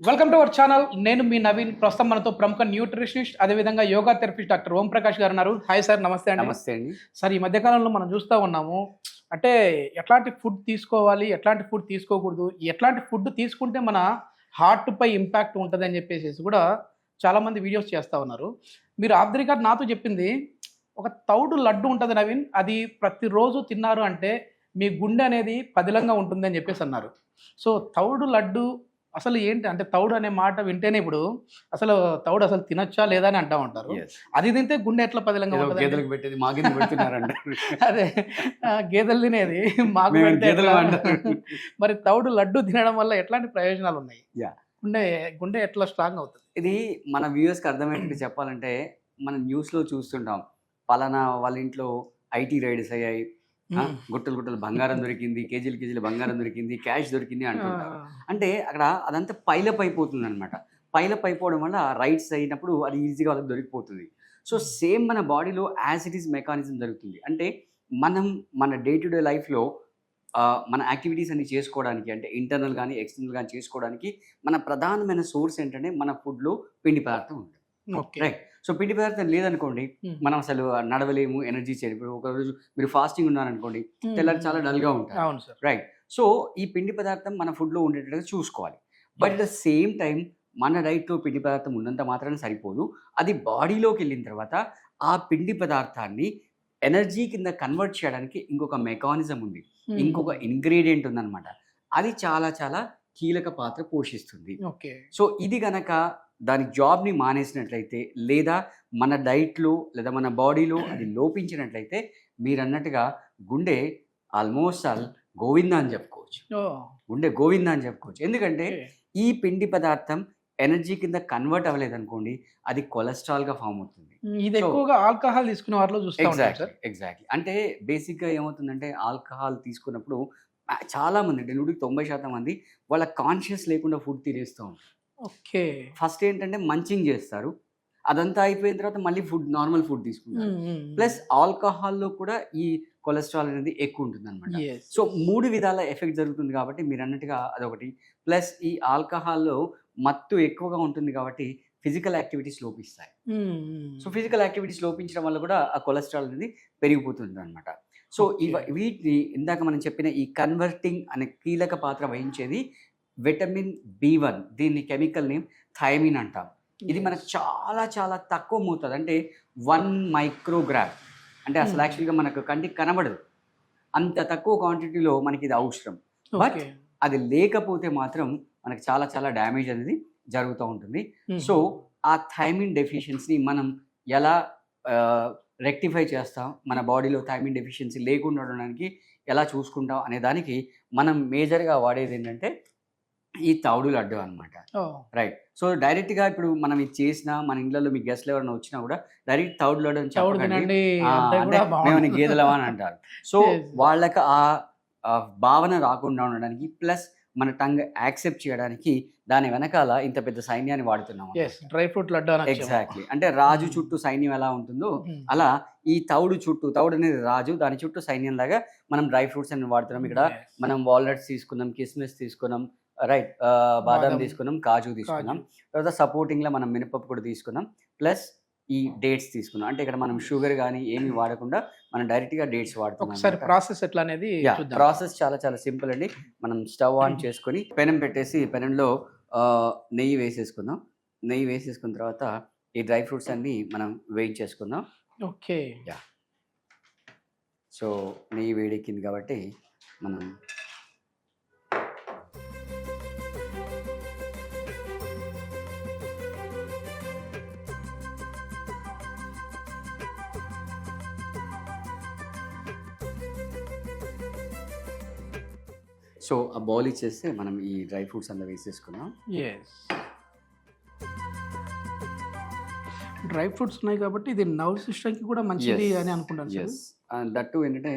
Welcome to our channel. నేను మీ నవీన్. ప్రస్తుతం మనతో ప్రముఖ న్యూట్రిషనిస్ట్ అదేవిధంగా యోగా థెరపిస్ట్ డాక్టర్ ఓం ప్రకాష్ గారు ఉన్నారు. హాయ్ సార్, నమస్తే అండి. నమస్తే అండి. సార్, ఈ మధ్యకాలంలో మనం చూస్తూ ఉన్నాము, అంటే ఎట్లాంటి ఫుడ్ తీసుకోవాలి, ఎట్లాంటి ఫుడ్ తీసుకోకూడదు, ఎట్లాంటి ఫుడ్ తీసుకుంటే మన హార్ట్పై ఇంపాక్ట్ ఉంటుంది అని చెప్పేసి కూడా చాలామంది వీడియోస్ చేస్తూ ఉన్నారు. మీరు ఆఫ్ ది రికార్డ్ నాతో చెప్పింది, ఒక తౌడు లడ్డు ఉంటుంది నవీన్, అది ప్రతిరోజు తిన్నారు అంటే మీ గుండె అనేది పదిలంగా ఉంటుంది అని చెప్పేసి అన్నారు. సో తౌడు లడ్డు అసలు ఏంటి అంటే, తౌడు అనే మాట వింటేనే ఇప్పుడు అసలు తౌడు అసలు తినొచ్చా లేదా అని అంటూ ఉంటారు. అది తింటే గుండె ఎట్లా పదిలంగా ఉంటుంది? గేదెలకు పెట్టేది మా గిన్నె పెడుతున్నారంట. అదే గేదెలు తినేది మాకు పెడితే ఎట్లా? మరి తౌడు లడ్డు తినడం వల్ల ఎట్లాంటి ప్రయోజనాలు ఉన్నాయి? గుండె గుండె ఎట్లా స్ట్రాంగ్ అవుతుంది? ఇది మన వ్యూవర్స్కి అర్థమయ్యేట్టు చెప్పాలంటే, మనం న్యూస్లో చూస్తుంటాం, పలానా వాళ్ళ ఇంట్లో ఐటీ రైడ్స్ అయ్యాయి, గుట్టలు గుట్టలు బంగారం దొరికింది, కేజీలు కేజీలు బంగారం దొరికింది, క్యాష్ దొరికింది అంటుంటారు. అంటే అక్కడ అదంతా పైలప్ అయిపోతుంది అనమాట. పైలప్ అయిపోవడం వల్ల రైట్స్ అయినప్పుడు అది ఈజీగా వాళ్ళకి దొరికిపోతుంది. సో సేమ్ మన బాడీలో యాజ్ ఇట్ ఈస్ మెకానిజం జరుగుతుంది. అంటే మనం మన డే టు డే లైఫ్లో మన యాక్టివిటీస్ అన్ని చేసుకోవడానికి, అంటే ఇంటర్నల్ కానీ ఎక్స్టర్నల్ కానీ చేసుకోవడానికి మన ప్రధానమైన సోర్స్ ఏంటంటే మన ఫుడ్లో పిండి పదార్థం ఉంటుంది. రైట్. సో పిండి పదార్థం లేదనుకోండి, మనం అసలు నడవలేము, ఎనర్జీ చేయలేము. ఇప్పుడు ఒక రోజు మీరు ఫాస్టింగ్ ఉన్నారనుకోండి, తెల్లారి చాలా డల్గా ఉంటారు. రైట్. సో ఈ పిండి పదార్థం మన ఫుడ్లో ఉండేటట్టుగా చూసుకోవాలి. బట్ ద సేమ్ టైం మన డైట్లో పిండి పదార్థం ఉన్నంత మాత్రాన సరిపోదు. అది బాడీలోకి వెళ్ళిన తర్వాత ఆ పిండి పదార్థాన్ని ఎనర్జీ కింద కన్వర్ట్ చేయడానికి ఇంకొక మెకానిజం ఉంది, ఇంకొక ఇంగ్రీడియంట్ ఉందన్నమాట. అది చాలా చాలా కీలక పాత్ర పోషిస్తుంది. సో ఇది గనక దాని జాబ్ని మానేసినట్లయితే, లేదా మన డైట్లో లేదా మన బాడీలో అది లోపించినట్లయితే, మీరు అన్నట్టుగా గుండె ఆల్మోస్ట్ గోవిందా అని చెప్పుకోవచ్చు. గుండె గోవిందా అని చెప్పుకోవచ్చు. ఎందుకంటే ఈ పిండి పదార్థం ఎనర్జీ కింద కన్వర్ట్ అవ్వలేదు అనుకోండి, అది కొలెస్ట్రాల్గా ఫామ్ అవుతుంది. ఇది ఎక్కువగా ఆల్కహాల్ తీసుకునే వారిలో చూస్తాం. ఎగ్జాక్ట్లీ. అంటే బేసిక్గా ఏమవుతుందంటే, ఆల్కహాల్ తీసుకున్నప్పుడు చాలామంది, అంటే 90% మంది వాళ్ళ కాన్షియస్ లేకుండా ఫుడ్ తినేస్తూ ఉంటారు. ఫస్ట్ ఏంటంటే మంచింగ్ చేస్తారు, అదంతా అయిపోయిన తర్వాత మళ్ళీ ఫుడ్, నార్మల్ ఫుడ్ తీసుకుంటారు. ప్లస్ ఆల్కహాల్లో కూడా ఈ కొలెస్ట్రాల్ అనేది ఎక్కువ ఉంటుంది అనమాట. సో 3 విధాల ఎఫెక్ట్ జరుగుతుంది కాబట్టి మీరు అన్నట్టుగా అదొకటి. ప్లస్ ఈ ఆల్కహాల్లో మత్తు ఎక్కువగా ఉంటుంది కాబట్టి ఫిజికల్ యాక్టివిటీస్ లోపిస్తాయి. సో ఫిజికల్ యాక్టివిటీస్ లోపించడం వల్ల కూడా ఆ కొలెస్ట్రాల్ అనేది పెరిగిపోతుంది అనమాట. సో వీటిని ఇందాక మనం చెప్పిన ఈ కన్వర్టింగ్ అనే కీలక పాత్ర వహించేది విటమిన్ B1. దీన్ని కెమికల్ నేమ్ థైమిన్ అంటాం. ఇది మనకు చాలా చాలా తక్కువ మోతాదు, అంటే 1 మైక్రోగ్రామ్, అంటే అసలు యాక్చువల్గా మనకు కంటికి కనబడదు, అంత తక్కువ క్వాంటిటీలో మనకి ఇది అవసరం. బట్ అది లేకపోతే మాత్రం మనకు చాలా చాలా డ్యామేజ్ అనేది జరుగుతూ ఉంటుంది. సో ఆ థైమిన్ డెఫిషియన్సీని మనం ఎలా రెక్టిఫై చేస్తాం, మన బాడీలో థైమిన్ డెఫిషియన్సీ లేకుండా ఉండడానికి ఎలా చూసుకుంటాం అనే దానికి మనం మేజర్గా వాడేది ఏంటంటే ఈ తౌడు లడ్డు అనమాట. రైట్. సో డైరెక్ట్గా ఇప్పుడు మనం ఇది చేసినా, మన ఇళ్ళలో మీ గెస్ట్లు ఎవరైనా వచ్చినా కూడా డైరెక్ట్ తౌడు లడ్డు అని చెప్పకండి, మేము గేదెలవా అని అంటారు. సో వాళ్ళకి ఆ భావన రాకుండా ఉండడానికి, ప్లస్ మన టంగ్ యాక్సెప్ట్ చేయడానికి దాని వెనకాల ఇంత పెద్ద సైన్యాన్ని వాడుతున్నాం. Dry fruit laddu. ఎగ్జాక్ట్లీ. అంటే రాజు చుట్టూ సైన్యం ఎలా ఉంటుందో అలా ఈ తౌడు చుట్టూ, తౌడు అనేది రాజు, దాని చుట్టూ సైన్యం లాగా మనం డ్రై ఫ్రూట్స్ అని వాడుతున్నాం. ఇక్కడ మనం వాల్నట్స్ తీసుకున్నాం, కిస్మిస్ తీసుకున్నాం, రైట్, బాదాం తీసుకున్నాం, కాజు తీసుకున్నాం, తర్వాత సపోర్టింగ్లో మనం మినపప్పు కూడా తీసుకున్నాం, ప్లస్ ఈ డేట్స్ తీసుకున్నాం. అంటే ఇక్కడ మనం షుగర్ కానీ ఏమి వాడకుండా మనం డైరెక్ట్గా డేట్స్ వాడుతున్నాం. ప్రాసెస్ ఎట్లా అనేది ప్రాసెస్ చాలా చాలా సింపుల్ అండి. మనం స్టవ్ ఆన్ చేసుకొని పెనం పెట్టేసి పెనంలో నెయ్యి వేసేసుకుందాం. నెయ్యి వేసేసుకున్న తర్వాత ఈ డ్రై ఫ్రూట్స్ అన్ని మనం వేయించేసుకుందాం. సో నెయ్యి వేడెక్కింది కాబట్టి మనం సో ఆ బౌల్ ఇచ్చేస్తే మనం ఈ డ్రై ఫ్రూట్స్ అంతా వేసేసుకున్నాం. డ్రై ఫ్రూట్స్ ఉన్నాయి కాబట్టి ఇది నర్వ్ సిస్టమ్కి కూడా మంచిది అని అనుకుంటాను. దట్టు ఏంటంటే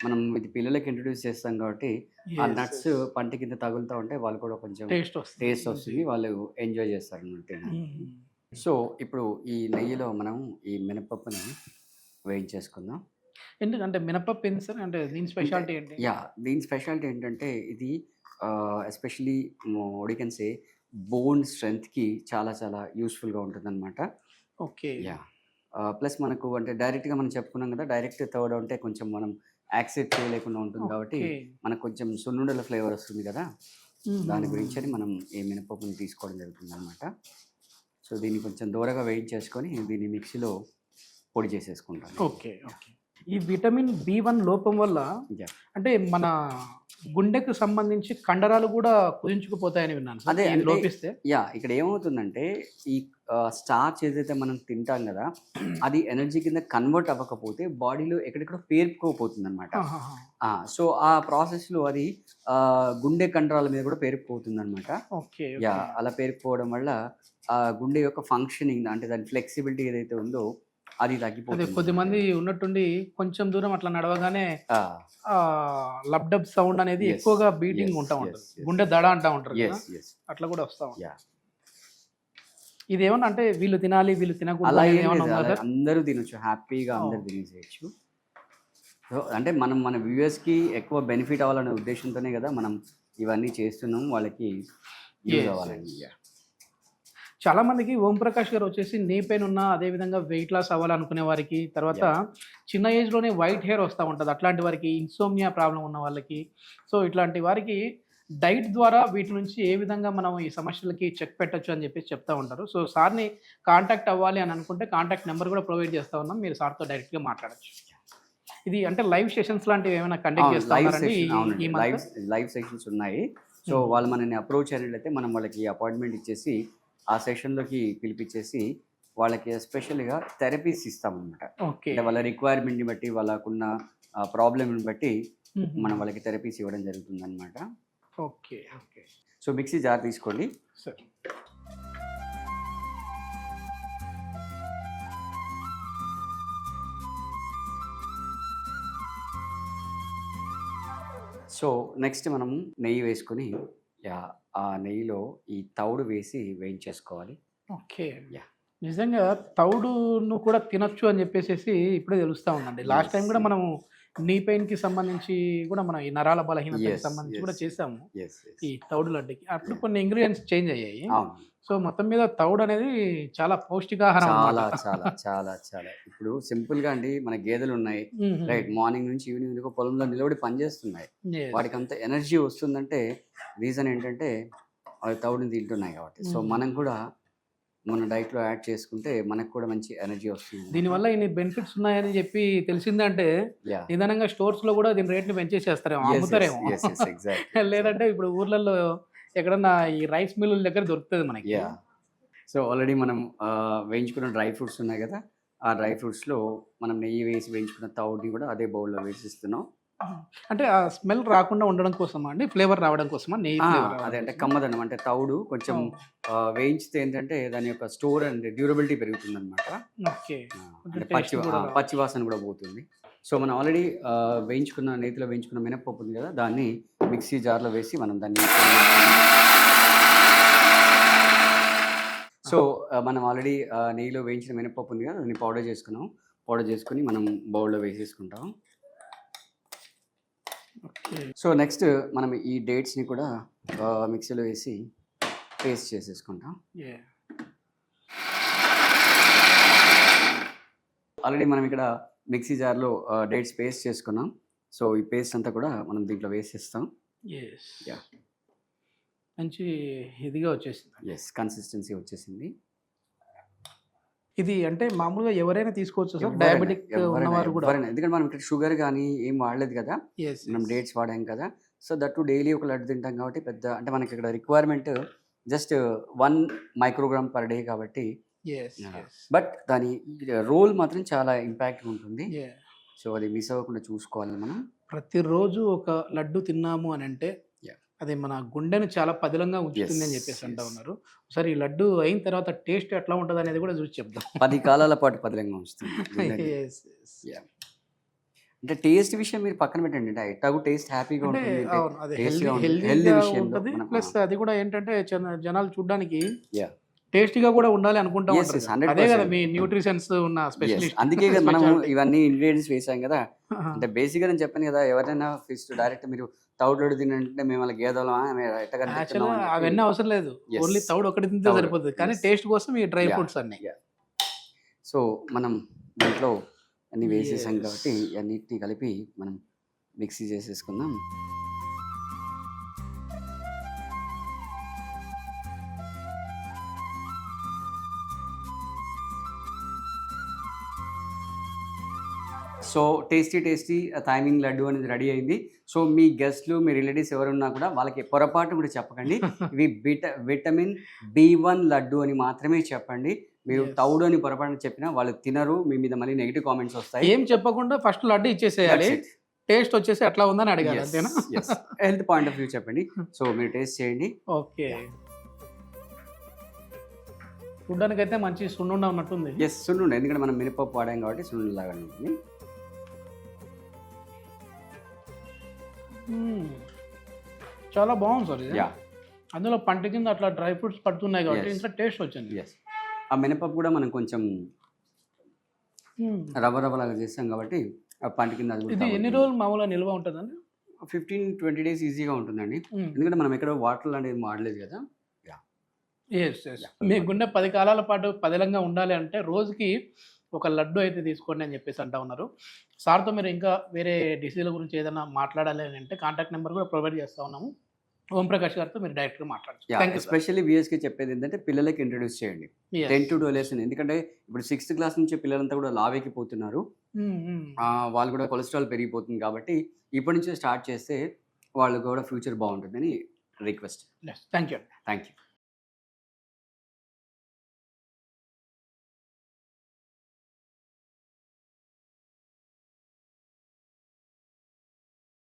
మనం ఇది పిల్లలకి ఇంట్రొడ్యూస్ చేస్తాం కాబట్టి ఆ నట్స్ పంట కింద తగులుతూ ఉంటే వాళ్ళు కూడా కొంచెం టేస్ట్ వస్తుంది, వాళ్ళు ఎంజాయ్ చేస్తారు అన్నట్టు. సో ఇప్పుడు ఈ నెయ్యిలో మనం ఈ మినపప్పుని వేయించేసుకుందాం. ఎందుకంటే మినపప్పు ఏంటి సార్, అంటే దీని స్పెషాలిటీ ఏంటి? దీని స్పెషాలిటీ ఏంటంటే, ఇది especially we can say bone స్ట్రెంగ్త్కి చాలా చాలా యూస్ఫుల్గా ఉంటుంది అనమాట. ఓకే. యా ప్లస్ మనకు అంటే డైరెక్ట్గా మనం చెప్పుకున్నాం కదా, డైరెక్ట్ తవ్వడం అంటే కొంచెం మనం యాక్సెప్ట్ చేయలేకుండా ఉంటుంది కాబట్టి ఓకే. మనకు కొంచెం సున్నుండల ఫ్లేవర్ వస్తుంది కదా, దాని గురించి అని మనం ఈ మినపప్పుని తీసుకోవడం జరుగుతుంది అనమాట. సో దీన్ని కొంచెం దూరగా వేయించేసుకొని దీన్ని మిక్సీలో పొడి చేసేసుకుంటాం. ఓకే. ఓకే. ఈ విటమిన్ B1 లోపం వల్ల యా అంటే మన గుండెకు సంబంధించి కండరాలు కూడా కుదించుకుపోతాయని విన్నాను సార్. అదే ఇది అంటే లోపిస్తే? యా ఇక్కడ ఏమవుతుందంటే ఈ స్టార్చ్ ఏదైతే మనం తింటాం కదా, అది ఎనర్జీ కింద కన్వర్ట్ అవ్వకపోతే బాడీలో ఎక్కడెక్కడో పేరుకుపోతుంది అనమాట. ఆహాహా. సో ఆ ప్రాసెస్లో అది గుండె కండరాల మీద కూడా పేరుకుపోతుంది అనమాట. ఓకే. Yeah okay. అలా పేరుకుపోవడం వల్ల ఆ గుండె యొక్క ఫంక్షనింగ్ అంటే దాని ఫ్లెక్సిబిలిటీ ఏదైతే ఉందో అది అదే తగ్గిపోతుంది. కొద్దిమంది ఉన్నట్టుండి కొంచెం దూరం అట్లా నడవగానే లబ్ డబ్ సౌండ్ అనేది Yes, ఎక్కువగా బీటింగ్ yes, ఉంటా yes, ఉంటుంది. yes. గుండె దడ అంటా ఉంటారు కదా, ఎస్ ఎస్ అట్లా కూడా వస్తా ఉంటుంది. యా ఇది ఏమన్నా అంటే వీళ్ళు తినాలి వీళ్ళు తినకూడదు అలా అనేది ఏం ఏమన్నా లేదు, ఉందా అలా సార్? అందరూ తినొచ్చు, హ్యాపీగా అందరూ Oh. తినేసేయచ్చు. సో అంటే మనం మన వ్యూయర్స్కి ఎక్కువ బెనిఫిట్ అవ్వాలనే ఉద్దేశంతోనే కదా మనం ఇవన్నీ చేస్తున్నాం, వాళ్ళకి యూజ్ Yes, అవ్వాలని. yes. చాలా మందికి ఓం ప్రకాష్ గారు వచ్చేసి నీ పెయిన్ ఉన్న అదే విధంగా వెయిట్ లాస్ అవ్వాలనుకునే వారికి, తర్వాత చిన్న ఏజ్ లోనే వైట్ హెయిర్ వస్తూ ఉంటుంది అట్లాంటి వారికి, ఇన్సోమ్నియా ప్రాబ్లం ఉన్న వాళ్ళకి, సో ఇట్లాంటి వారికి డైట్ ద్వారా వీటి నుంచి ఏ విధంగా మనం ఈ సమస్యలకి చెక్ పెట్టొచ్చు అని చెప్పేసి చెప్తా ఉంటారు. సో సార్ని కాంటాక్ట్ అవ్వాలి అని అనుకుంటే కాంటాక్ట్ నెంబర్ కూడా ప్రొవైడ్ చేస్తా ఉన్నాం, మీరు సార్తో డైరెక్ట్గా మాట్లాడచ్చు. ఇది అంటే లైవ్ సెషన్స్ లాంటివి ఏమైనా కండక్ట్ చేస్తా లైవ్ ఉన్నారండి సెషన్, అవునండి, ఈ month? లైవ్ సెషన్స్ ఉన్నాయి. సో వాళ్ళు మనల్ని అప్రోచ్ అయినట్లయితే మనం వాళ్ళకి అపాయింట్మెంట్ ఇచ్చేసి ఆ సెషన్లోకి పిలిపించేసి వాళ్ళకి ఎస్పెషల్గా థెరపీస్ ఇస్తామన్నమాట. ఓకే. అంటే వాళ్ళ రిక్వైర్మెంట్ని బట్టి వాళ్ళకున్న ప్రాబ్లమ్ని బట్టి మ్మ్. మనం వాళ్ళకి థెరపీస్ ఇవ్వడం జరుగుతుంది అనమాట. Okay. Okay. So mixie jar తీసుకోండి. సరే. సో నెక్స్ట్ మనం నెయ్యి వేసుకొని ఆ నెయ్యిలో ఈ తౌడు వేసి వేయించేసుకోవాలి. ఓకే. Yeah. నిజంగా తౌడును కూడా తినొచ్చు అని చెప్పేసి ఇప్పుడే తెలుస్తా ఉందండి. లాస్ట్ టైం కూడా Yes. మనము నీ పెయిన్ కి సంబంధించి కూడా మనం ఈ నరాల బలహీనతకి Yes, సంబంధించి yes. కూడా చేసాము ఎస్ ఈ తౌడు లడ్డుకి. అప్పుడు కొన్ని ఇంగ్రీడియంట్స్ చేంజ్ అయ్యాయి. అవును, సో మొత్తం మీద తౌడు అనేది చాలా పౌష్టికాహారం చాలా అన్నమాట. చాలా చాలా చాలా. ఇప్పుడు సింపుల్గా అండి, మన గేదెలు ఉన్నాయి మ్మ్. రైట్, మార్నింగ్ నుంచి ఈవినింగ్ వరకు పొలంలో నిలబడి పనిచేస్తున్నాయి. Yes. వాటికి అంత ఎనర్జీ వస్తుందంటే రీజన్ ఏంటంటే అవి తౌడుని తింటున్నాయి కాబట్టి. సో మనం కూడా మన డైట్లో యాడ్ చేసుకుంటే మనకు కూడా మంచి ఎనర్జీ వస్తుంది. దీనివల్ల ఇన్ని బెనిఫిట్స్ ఉన్నాయని చెప్పి తెలిసిందంటే యా నిదానంగా స్టోర్స్ లో కూడా దీని రేట్లు పెంచేసేస్తారేమో, అమ్ముతారేమో. ఎగ్జాక్ట్లీ. లేదంటే ఇప్పుడు ఊర్లలో ఎక్కడన్నా ఈ రైస్ మిల్లుల దగ్గర దొరుకుతుంది మనకి. యా సో ఆల్రెడీ మనం వేయించుకున్న డ్రై ఫ్రూట్స్ ఉన్నాయి కదా, ఆ డ్రై ఫ్రూట్స్లో మనం నెయ్యి వేసి వేయించుకున్న తౌడుని కూడా అదే బౌల్లో వేసిస్తున్నాం. అంటే ఆ స్మెల్ రాకుండా ఉండడం కోసమా అండి, ఫ్లేవర్ రావడం కోసమా నెయ్యి ఫ్లేవర్ అదే అంటే కమ్మదనం, అంటే తౌడు కొంచెం వేయించితే ఏంటంటే దాని యొక్క స్టోర్ అండ్ డ్యూరబిలిటీ పెరుగుతుంది అనమాట. ఓకే. అంటే taste కూడా రావాలి. పచ్చి వాసన కూడా పోతుంది. సో మనం ఆల్రెడీ వేయించుకున్న నేతిలో వేయించుకున్న మినపప్పు ఉంది కదా, దాన్ని మిక్సీ జార్లో వేసి మనం దాన్ని సో మనం ఆల్రెడీ నెయ్యిలో వేయించిన మినపప్పు ఉంది కదా, దాన్ని పౌడర్ చేసుకున్నాం. పౌడర్ చేసుకుని మనం బౌల్లో వేసేసుకుంటాం. ఓకే. సో నెక్స్ట్ మనం ఈ డేట్స్ని కూడా మిక్సీలో వేసి పేస్ట్ చేసేసుకుంటాం. Yeah. ఆల్రెడీ మనం ఇక్కడ మిక్సీ జార్లో డేట్స్ పేస్ట్ చేసుకున్నాం. సో ఈ పేస్ట్ అంతా కూడా మనం దీంట్లో వేసేస్తాం. Yes. Yeah. మంచి ఇదిగా వచ్చేసింది. ఎస్, కన్సిస్టెన్సీ వచ్చేసింది. ఇది అంటే మామూలుగా ఎవరైనా తీసుకోవచ్చు సార్, ఎవరైనా, డయాబెటిక్ ఎవరైనా, ఉన్నవారు కూడా. ఎవరైనా. ఎందుకంటే మనం ఇక్కడ షుగర్ కానీ ఏం వాడలేదు కదా, Yes, మనం yes. డేట్స్ వాడాం కదా. సో దట్టు డైలీ ఒక లడ్డు తింటాం కాబట్టి పెద్ద అంటే మనకి ఇక్కడ requirement just 1 microgram per day కాబట్టి, Yes, yes. బట్ దాని రోల్ మాత్రం చాలా ఇంపాక్ట్ ఉంటుంది. Yeah. సో అది మిస్ అవ్వకుండా చూసుకోవాలి మనం. ప్రతిరోజు ఒక లడ్డు తిన్నాము అని అంటే Yeah. అది మన గుండెను చాలా పదిలంగా ఉంచుతుంది అని Yes, చెప్పేసి yes. అంటా ఉన్నారు. ఒకసారి ఈ లడ్డు అయిన తర్వాత టేస్ట్ ఎట్లా ఉంటుంది అనేది కూడా చూసి చెప్దాం. 10 కాలాల పాటు పదిలంగా ఉంచుతుంది. Yes, yes. Yeah. అంటే టేస్ట్ విషయం మీరు పక్కన పెట్టండి, అంటే ఎట్లాగూ టేస్ట్ హ్యాపీగా అంటే ఉంటుంది. అవును, అది tastyగా ఉంటుంది. హెల్దీ Healthy విషయంలో ఉంటుంది. మనం, ప్లస్ అది కూడా ఏంటంటే జనాలు చూడడానికి Yeah. టేస్టీగా కూడా ఉండాలి అనుకుంటా Yes, ఉంటారు yes, కదా. 100%. అదే కదా మీ న్యూట్రిషన్స్ ఉన్న Yes, స్పెషలిస్ట్. అందుకే కదా మనం ఇవన్నీ ఇంగ్రీడియంట్స్ వేసాం కదా. అంటే బేసిక్గా నేను చెప్పాను కదా, ఎవరైనా ఫిష్ డైరెక్ట్ మీరు తౌడు తినంటే మేము వాళ్ళ గేదెలమా మేము ఎట్ట యాక్చువల్గా కనిపిస్తున్నాం అని చెప్పి. అవన్నీ అవసరం లేదు, Yes. ఓన్లీ తౌడు ఒకటి తింటే తౌడు, సరిపోతుంది, కానీ yes. టేస్ట్ కోసం ఈ డ్రై Yeah, ఫ్రూట్స్ అన్ని. yeah. సో మనం దీంట్లో అన్ని వేసేసాం Yes. కాబట్టి అన్నిటిని కలిపి మనం మిక్సీ చేసేసుకుందాం. సో టేస్టీ థైమింగ్ లడ్డు అనేది రెడీ అయింది. సో మీ గెస్ట్లు మీ రిలేటివ్స్ ఎవరున్నా కూడా వాళ్ళకి పొరపాటు కూడా చెప్పకండి. ఇవి విటమిన్ B1 లడ్డు అని మాత్రమే చెప్పండి. మీరు Yes. తౌడు అని పొరపాటు చెప్పినా వాళ్ళు తినరు, మీ మీద మళ్ళీ నెగిటివ్ కామెంట్స్ వస్తాయి. ఏం చెప్పకుండా ఫస్ట్ లడ్డు ఇచ్చేసేయాలి, టేస్ట్ వచ్చేసి ఎట్లా ఉందని అడగాలి, అంతేనా? హెల్త్ పాయింట్ ఆఫ్ వ్యూ చెప్పండి. సో మీరు టేస్ట్ చేయండి. ఓకే, చూడ్డానికి అయితే మంచి సున్నుండ ఉన్నట్టుంది. ఎస్, సున్నుండ, ఎందుకంటే మనం మినపప్పు వాడాం కాబట్టి సున్నుండ లాగా ఉంటుంది. చాలా బాగుంది సార్ ఇది. యా, అందులో పంట కింద అట్లా డ్రై ఫ్రూట్స్ పడుతున్నాయి కాబట్టి Yes. ఇంకా టేస్ట్ వచ్చింది. ఎస్. ఆ మినపప్పు కూడా మనం కొంచెం రవ్వ లాగా చేస్తాం కాబట్టి ఆ పంట కింద అది ఇది ఎన్ని రోజులు మామూలుగా నిల్వ ఉంటుందండి? 15-20 డేస్ ఈజీగా ఉంటుందండి. ఎందుకంటే మనం ఎక్కడ వాటర్ అనేది వాడలేదు కదా. ఎస్ ఎస్, మీకున్న 10 కాలాల పాటు పదిలంగా ఉండాలి అంటే రోజుకి ఒక లడ్డు అయితే తీసుకోండి అని చెప్పేసి అంటా ఉన్నారు. సార్తో మీరు ఇంకా వేరే డిసీజుల గురించి ఏదైనా మాట్లాడాలి అని అంటే కాంటాక్ట్ నెంబర్ కూడా ప్రొవైడ్ చేస్తూ ఉన్నాము. ఓం ప్రకాష్ గారితో మీరు డైరెక్ట్గా మాట్లాడచ్చు. Thank you. ఎస్పెషల్లీ విఎస్కి చెప్పేది ఏంటంటే పిల్లలకి ఇంట్రడ్యూస్ చేయండి 10 to 12 years. ఎందుకంటే ఇప్పుడు 6th క్లాస్ నుంచి పిల్లలంతా కూడా లావెక్కిపోతున్నారు, వాళ్ళు కూడా కొలెస్ట్రాల్ పెరిగిపోతుంది. కాబట్టి ఇప్పటి నుంచే స్టార్ట్ చేస్తే వాళ్ళు కూడా ఫ్యూచర్ బాగుంటుందని request. Thank you. Thank you.